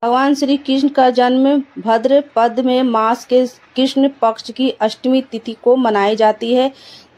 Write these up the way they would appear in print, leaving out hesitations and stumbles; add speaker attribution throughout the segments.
Speaker 1: भगवान श्री कृष्ण का जन्म भाद्रपद में मास के कृष्ण पक्ष की अष्टमी तिथि को मनाई जाती है,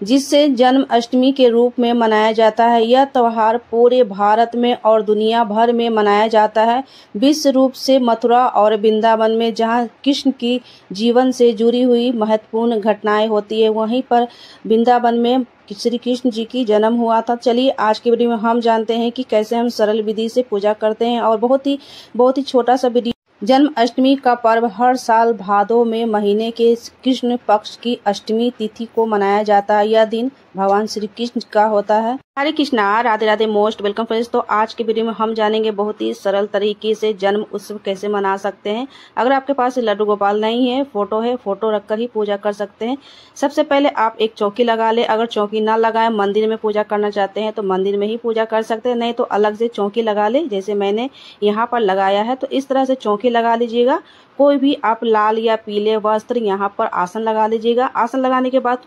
Speaker 1: जिससे जन्म अष्टमी के रूप में मनाया जाता है। यह त्योहार पूरे भारत में और दुनिया भर में मनाया जाता है। विश्व रूप से मथुरा और वृंदावन में जहां कृष्ण की जीवन से जुड़ी हुई महत्वपूर्ण घटनाएं होती है, वहीं पर वृंदावन में श्री कृष्ण जी की जन्म हुआ था। चलिए आज की वीडियो में हम जानते हैं कि कैसे हम सरल विधि से पूजा करते हैं और बहुत ही छोटा सा वीडियो। जन्म अष्टमी का पर्व हर साल भादो में महीने के कृष्ण पक्ष की अष्टमी तिथि को मनाया जाता है। यह दिन भगवान श्री कृष्ण का होता है। हरे Krishna, Radhe Radhe, most welcome friends. तो आज के वीडियो में हम जानेंगे बहुत ही सरल तरीके से जन्म उत्सव कैसे मना सकते हैं। अगर आपके पास लड्डू गोपाल नहीं है, फोटो रखकर ही पूजा कर सकते हैं। सबसे पहले आप एक चौकी लगा ले। अगर चौकी ना लगाए, मंदिर में पूजा करना चाहते हैं तो मंदिर में ही पूजा कर सकते हैं, नहीं तो अलग से चौकी लगा ले, जैसे मैंने यहाँ पर लगाया है। तो इस तरह से चौकी लगा लीजिएगा। कोई भी आप लाल या पीले वस्त्र यहाँ पर आसन लगा लीजिएगा। आसन लगाने के बाद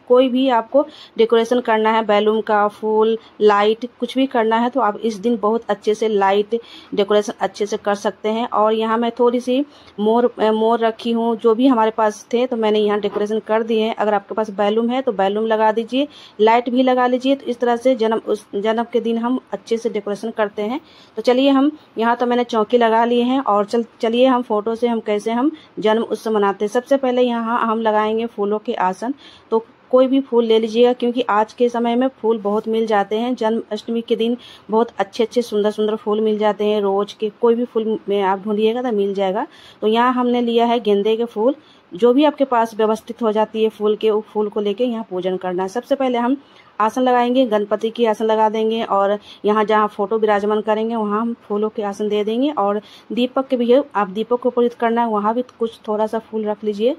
Speaker 1: कोई भी आपको डेकोरेशन करना है, बैलून का, फूल, लाइट, कुछ भी करना है तो आप इस दिन बहुत अच्छे से लाइट डेकोरेशन अच्छे से कर सकते हैं। और यहाँ मैं थोड़ी सी मोर रखी हूँ, जो भी हमारे पास थे तो मैंने यहाँ डेकोरेशन कर दिए हैं। अगर आपके पास बैलून है तो बैलून लगा दीजिए, लाइट भी लगा लीजिए। तो इस तरह से जन्म के दिन हम अच्छे से डेकोरेशन करते हैं। तो चलिए हम यहाँ तो मैंने चौकी लगा लिए हैं और चलिए हम फोटो से हम कैसे हम जन्म उत्सव मनाते हैं। सबसे पहले यहाँ हम लगाएंगे फूलों के आसन। तो कोई भी फूल ले लीजिएगा, क्योंकि आज के समय में फूल बहुत मिल जाते हैं। जन्म अष्टमी के दिन बहुत अच्छे सुंदर फूल मिल जाते हैं। रोज के कोई भी फूल में आप ढूंढिएगा तो मिल जाएगा। तो यहाँ हमने लिया है गेंदे के फूल। जो भी आपके पास व्यवस्थित हो जाती है फूल के, वो फूल को लेके यहाँ पूजन करना है। सबसे पहले हम आसन लगाएंगे, गणपति की आसन लगा देंगे और यहाँ जहाँ फोटो विराजमान करेंगे वहाँ हम फूलों के आसन दे देंगे। और दीपक के भी आप दीपक को पूजित करना है, वहाँ भी कुछ थोड़ा सा फूल रख लीजिए।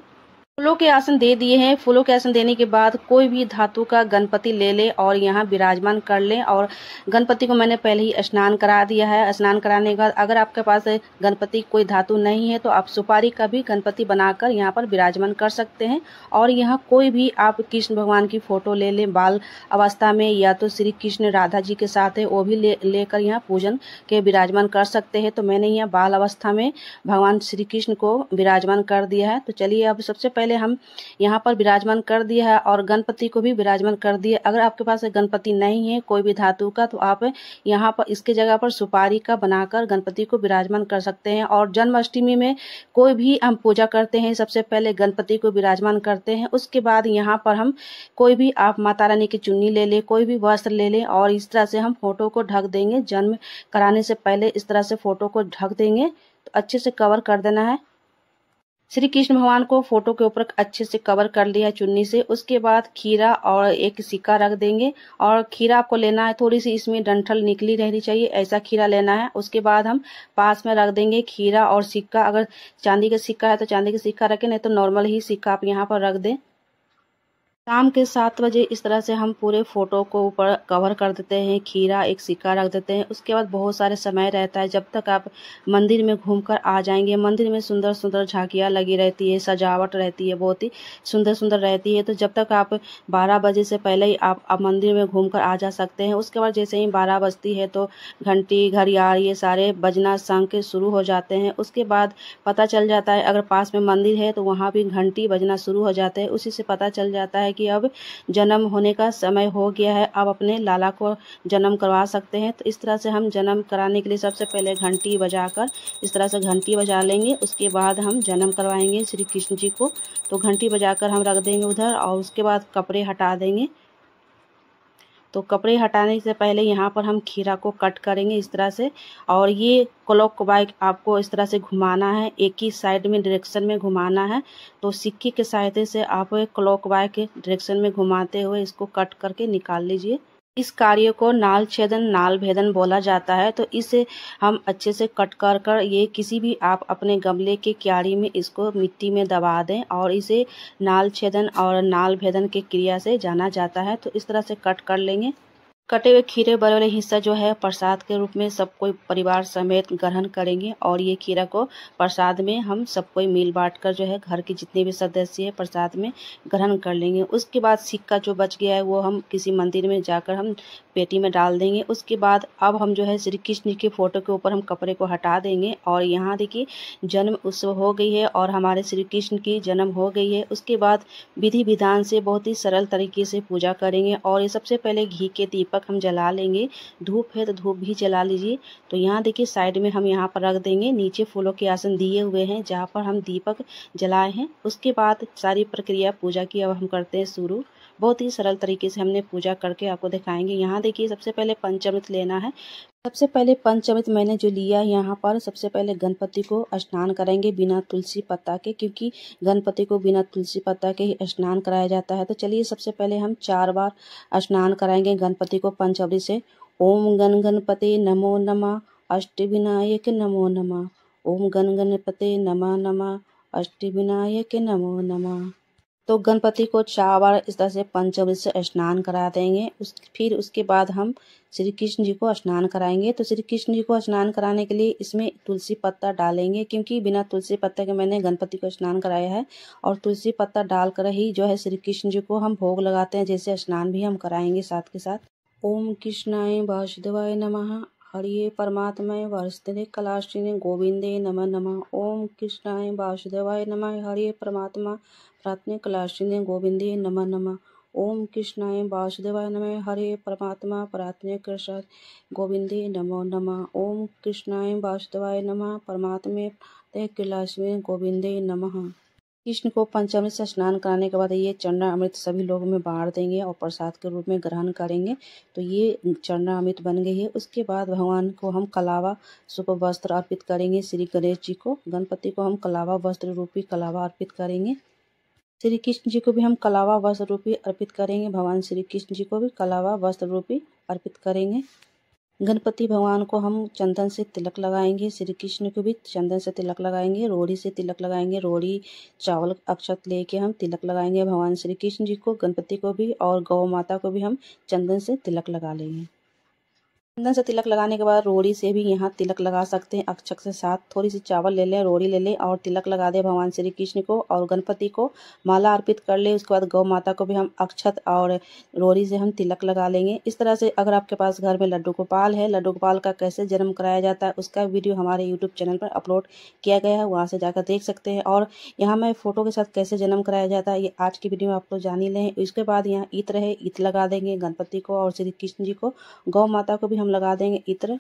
Speaker 1: फूलों के आसन दे दिए हैं। फूलों के आसन देने के बाद कोई भी धातु का गणपति ले ले और यहाँ विराजमान कर ले। और गणपति को मैंने पहले ही स्नान करा दिया है। स्नान कराने के बाद अगर आपके पास गणपति कोई धातु नहीं है तो आप सुपारी का भी गणपति बनाकर यहाँ पर विराजमान कर सकते हैं। और यहाँ कोई भी आप कृष्ण भगवान की फोटो ले ले बाल अवस्था में, या तो श्री कृष्ण राधा जी के साथ है, वो भी लेकर यहाँ पूजन के विराजमान कर सकते हैं। तो मैंने यहाँ बाल अवस्था में भगवान श्री कृष्ण को विराजमान कर दिया है। तो चलिए अब सबसे पहले हम यहाँ पर विराजमान कर दिया है और गणपति को भी विराजमान कर दिया। अगर आपके पास गणपति नहीं है कोई भी धातु का, तो आप यहाँ पर इसके जगह पर सुपारी का बनाकर गणपति को विराजमान कर सकते हैं। और जन्माष्टमी में कोई भी हम पूजा करते हैं, सबसे पहले गणपति को विराजमान करते हैं। उसके बाद यहाँ पर हम कोई भी आप माता रानी की चुन्नी ले ले, कोई भी वस्त्र ले ले और इस तरह से हम फोटो को ढक देंगे। जन्म कराने से पहले इस तरह से फोटो को ढक देंगे, तो अच्छे से कवर कर देना है। श्री कृष्ण भगवान को फोटो के ऊपर अच्छे से कवर कर लिया है चुन्नी से। उसके बाद खीरा और एक सिक्का रख देंगे। और खीरा आपको लेना है, थोड़ी सी इसमें डंठल निकली रहनी चाहिए, ऐसा खीरा लेना है। उसके बाद हम पास में रख देंगे खीरा और सिक्का। अगर चांदी का सिक्का है तो चांदी का सिक्का रखें, नहीं तो नॉर्मल ही सिक्का आप यहाँ पर रख दें। शाम के 7 बजे इस तरह से हम पूरे फोटो को ऊपर कवर कर देते हैं, खीरा एक सिक्का रख देते हैं। उसके बाद बहुत सारे समय रहता है जब तक आप मंदिर में घूमकर आ जाएंगे। मंदिर में सुंदर झांकियाँ लगी रहती है, सजावट रहती है, बहुत ही सुंदर रहती है। तो जब तक आप 12 बजे से पहले ही आप मंदिर में घूमकर आ जा सकते हैं। उसके बाद जैसे ही 12 बजती है तो घंटी, घड़ियाल ये सारे बजना शंख शुरू हो जाते हैं। उसके बाद पता चल जाता है, अगर पास में मंदिर है तो वहाँ भी घंटी बजना शुरू हो जाते हैं। उसी से पता चल जाता है कि अब जन्म होने का समय हो गया है, अब अपने लाला को जन्म करवा सकते हैं। तो इस तरह से हम जन्म कराने के लिए सबसे पहले घंटी बजाकर इस तरह से घंटी बजा लेंगे। उसके बाद हम जन्म करवाएंगे श्री कृष्ण जी को। तो घंटी बजाकर हम रख देंगे उधर और उसके बाद कपड़े हटा देंगे। तो कपड़े हटाने से पहले यहाँ पर हम खीरा को कट करेंगे इस तरह से। और ये क्लॉकवाइज आपको इस तरह से घुमाना है, एक ही साइड में डायरेक्शन में घुमाना है। तो सिक्की के सहायता से आप क्लॉकवाइज के डायरेक्शन में घुमाते हुए इसको कट करके निकाल लीजिए। इस कार्य को नाल छेदन नाल भेदन बोला जाता है। तो इसे हम अच्छे से कट कर ये किसी भी आप अपने गमले के क्यारी में इसको मिट्टी में दबा दें और इसे नाल छेदन और नाल भेदन की क्रिया से जाना जाता है। तो इस तरह से कट कर लेंगे। कटे हुए खीरे बड़े वाले हिस्सा जो है प्रसाद के रूप में सब कोई परिवार समेत ग्रहण करेंगे और ये खीरा को प्रसाद में हम सब कोई मिल बांट कर जो है घर के जितने भी सदस्य है प्रसाद में ग्रहण कर लेंगे। उसके बाद सिक्का जो बच गया है वो हम किसी मंदिर में जाकर हम पेटी में डाल देंगे। उसके बाद अब हम जो है श्री कृष्ण जी के फोटो के ऊपर हम कपड़े को हटा देंगे और यहाँ देखिए जन्म उत्सव हो गई है और हमारे श्री कृष्ण की जन्म हो गई है। उसके बाद विधि विधान से बहुत ही सरल तरीके से पूजा करेंगे और ये सबसे पहले घी के दीपक हम जला लेंगे। धूप है तो धूप भी जला लीजिए। तो यहाँ देखिए साइड में हम यहाँ पर रख देंगे, नीचे फूलों के आसन दिए हुए हैं जहाँ पर हम दीपक जलाए हैं। उसके बाद सारी प्रक्रिया पूजा की अब हम करते हैं शुरू। बहुत ही सरल तरीके से हमने पूजा करके आपको दिखाएंगे। यहाँ देखिए सबसे पहले पंचामृत लेना है। सबसे पहले पंचामृत मैंने जो लिया यहाँ पर सबसे पहले गणपति को स्नान कराएंगे बिना तुलसी पत्ता के, क्योंकि गणपति को बिना तुलसी पत्ता के ही स्नान कराया जाता है। तो चलिए सबसे पहले हम 4 बार स्नान कराएंगे गणपति को पंचामृत से। ओम गण गणपते नमो नमः, अष्टविनायक नमो नमः। ओम गण गणपते नमः नमः, अष्टविनायक नमो नमः। तो गणपति को 4 बार इस तरह से पंचामृत से स्नान करा देंगे। फिर उसके बाद हम श्री कृष्ण जी को स्नान कराएंगे। तो श्री कृष्ण जी को स्नान कराने के लिए इसमें तुलसी पत्ता डालेंगे, क्योंकि बिना तुलसी पत्ते के मैंने गणपति को स्नान कराया है और तुलसी पत्ता डालकर ही जो है श्री कृष्ण जी को हम भोग लगाते हैं, जैसे स्नान भी हम कराएंगे साथ के साथ। ओम कृष्णाय वासुदेवाय नमः, हरिये परमात्माय वासुदेव कलाशिने गोविंदे नमः नमः। ओम कृष्णाय वासुदेवाय नमः, हरिये परमात्मा प्रार्थने कलाशिने गोविंदे नमः नमः। ओम कृष्णाय वासुदेवाय नमः, हरे परमात्मा प्रार्थने कृष्ण गोविंदे नमो नमः। ओम कृष्णाय वासुदेवाय नमः, परमात्मे कैलाशमे गोविंदे नमः। कृष्ण को पंचामृत से स्नान कराने के बाद ये चरणामृत सभी लोगों में बांट देंगे और प्रसाद के रूप में ग्रहण करेंगे। तो ये चरणामृत बन गई है। उसके बाद भगवान को हम कलावा शुभ वस्त्र अर्पित करेंगे। श्री गणेश जी को, गणपति को हम कलावा वस्त्र रूपी कलावा अर्पित करेंगे। श्री कृष्ण जी को भी हम कलावा वस्त्र रूपी अर्पित करेंगे। भगवान श्री कृष्ण जी को भी कलावा वस्त्र रूपी अर्पित करेंगे। गणपति भगवान को हम चंदन से तिलक लगाएंगे। श्री कृष्ण को भी चंदन से तिलक लगाएंगे, रोड़ी से तिलक लगाएंगे। रोड़ी चावल अक्षत लेके हम तिलक लगाएंगे भगवान श्री कृष्ण जी को, गणपति को भी और गौ माता को भी हम चंदन से तिलक लगा लेंगे। चंदन से तिलक लगाने के बाद रोड़ी से भी यहाँ तिलक लगा सकते हैं। अक्षत के साथ थोड़ी सी चावल ले लें, रोड़ी ले लें और तिलक लगा दे भगवान श्री कृष्ण को और गणपति को माला अर्पित कर ले। उसके बाद गौ माता को भी हम अक्षत और रोड़ी से हम तिलक लगा लेंगे। इस तरह से अगर आपके पास घर में लड्डू गोपाल है, लड्डू गोपाल का कैसे जन्म कराया जाता है उसका वीडियो हमारे यूट्यूब चैनल पर अपलोड किया गया है, वहाँ से जाकर देख सकते हैं। और यहाँ मैं फोटो के साथ कैसे जन्म कराया जाता है ये आज की वीडियो में आप लोग जान ही लें। इसके बाद यहाँ इत्र है, इत्र लगा देंगे गणपति को और श्री कृष्ण जी को। गौ माता को भी हम लगा देंगे इत्र।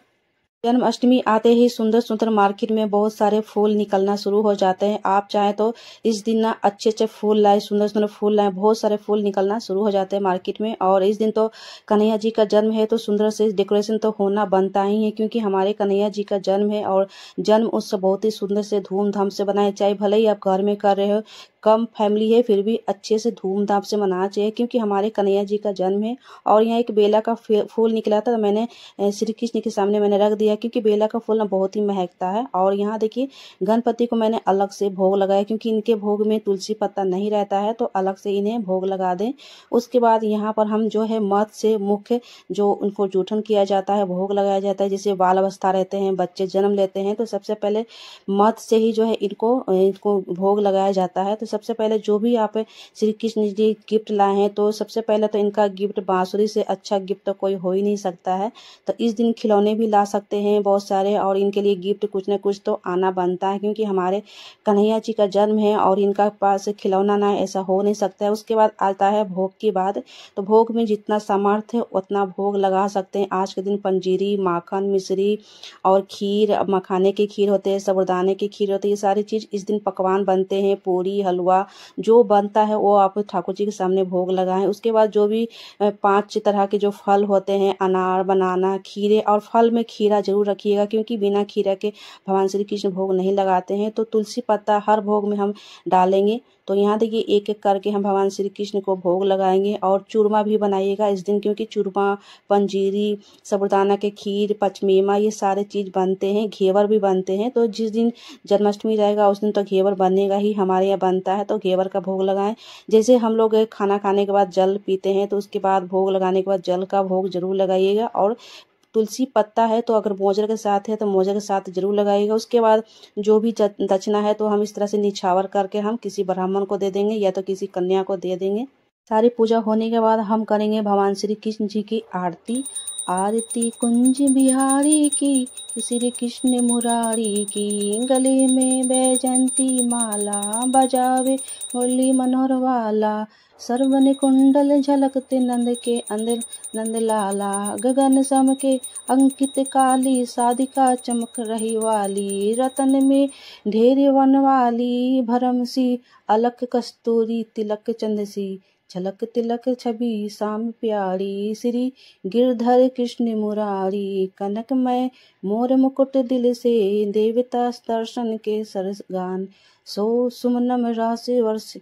Speaker 1: जन्माष्टमी आते ही सुंदर सुंदर मार्केट में बहुत सारे फूल निकलना शुरू हो जाते हैं। आप चाहे तो इस दिन ना अच्छे अच्छे फूल लाए, सुंदर सुंदर फूल लाए, बहुत सारे फूल निकलना शुरू हो जाते हैं मार्केट में। और इस दिन तो कन्हैया जी का जन्म है तो सुंदर से डेकोरेशन तो होना बनता ही है, क्योंकि हमारे कन्हैया जी का जन्म है और जन्म उत्सव बहुत ही सुंदर से धूमधाम से बनाए। चाहे भले ही आप घर में कर रहे हो, कम फैमिली है, फिर भी अच्छे से धूमधाम से मनाना चाहिए, क्योंकि हमारे कन्हैया जी का जन्म है। और यहाँ एक बेला का फूल निकला था तो मैंने श्री कृष्ण के सामने मैंने रख दिया, क्योंकि बेला का फूल ना बहुत ही महकता है। और यहाँ देखिए गणपति को मैंने अलग से भोग लगाया, क्योंकि इनके भोग में तुलसी पत्ता नहीं रहता है, तो अलग से इन्हें भोग लगा दें। उसके बाद यहाँ पर हम जो है मध से मुख्य जो उनको जूठन किया जाता है, भोग लगाया जाता है। जैसे बाल अवस्था रहते हैं, बच्चे जन्म लेते हैं, तो सबसे पहले मध से ही जो है इनको भोग लगाया जाता है। तो सबसे पहले जो भी आप श्री कृष्ण जी गिफ्ट लाए हैं, तो सबसे पहले तो इनका गिफ्ट बांसुरी से अच्छा गिफ्ट तो कोई हो ही नहीं सकता है। तो इस दिन खिलौने भी ला सकते हैं बहुत सारे, और इनके लिए गिफ्ट कुछ न कुछ तो आना बनता है, क्योंकि हमारे कन्हैया जी का जन्म है और इनका पास खिलौना ना ऐसा हो नहीं सकता है। उसके बाद आता है भोग की बात। तो भोग में जितना सामर्थ्य है उतना भोग लगा सकते हैं। आज के दिन पंजीरी, माखन, मिश्री और खीर, मखाने की खीर होते हैं, साबूदाने की खीर होती है, ये सारी चीज़ इस दिन पकवान बनते हैं। पूरी, हलवा जो बनता है वो आप ठाकुर जी के सामने भोग लगाएं। उसके बाद जो भी 5 तरह के जो फल होते हैं, अनार, बनाना, खीरे, और फल में खीरा जरूर रखिएगा, क्योंकि बिना खीरा के भगवान श्री कृष्ण भोग नहीं लगाते हैं। तो तुलसी पत्ता हर भोग में हम डालेंगे। तो यहाँ देखिए एक एक करके हम भगवान श्री कृष्ण को भोग लगाएंगे। और चूरमा भी बनाइएगा इस दिन, क्योंकि चूरमा, पंजीरी, साबूदाना के खीर, पचमेवा, ये सारे चीज़ बनते हैं। घेवर भी बनते हैं। तो जिस दिन जन्माष्टमी रहेगा उस दिन तो घेवर बनेगा ही, हमारे यहाँ बनता है। तो घेवर का भोग लगाएं। जैसे हम लोग खाना खाने के बाद जल पीते हैं, तो उसके बाद भोग लगाने के बाद जल का भोग जरूर लगाइएगा। और तुलसी पत्ता है तो अगर मोजर के साथ है तो मोजर के साथ जरूर लगाइएगा। उसके बाद जो भी दक्षिणा है तो हम इस तरह से निछावर करके हम किसी ब्राह्मण को दे देंगे या तो किसी कन्या को दे देंगे। सारी पूजा होने के बाद हम करेंगे भगवान श्री कृष्ण जी की आरती। आरती कुंज बिहारी की, श्री कृष्ण मुरारी की, गले में बैजंती माला, बजावे मुरली मनोहर वाला, सर्वन कुंडल झलकते नंद के अंदर नंद लाला, गगन सम के अंकित काली, साधिका चमक रही वाली, रतन में ढेर वन वाली, भरम सी अलक कस्तूरी, तिलक चंद सी, झलक तिलक छवि शाम प्यारी, श्री गिरधर कृष्ण मुरारी, कनकमय मोर मुकुट दिल से, देवता दर्शन के सरसगान, सो सुमनम राशि वर्ष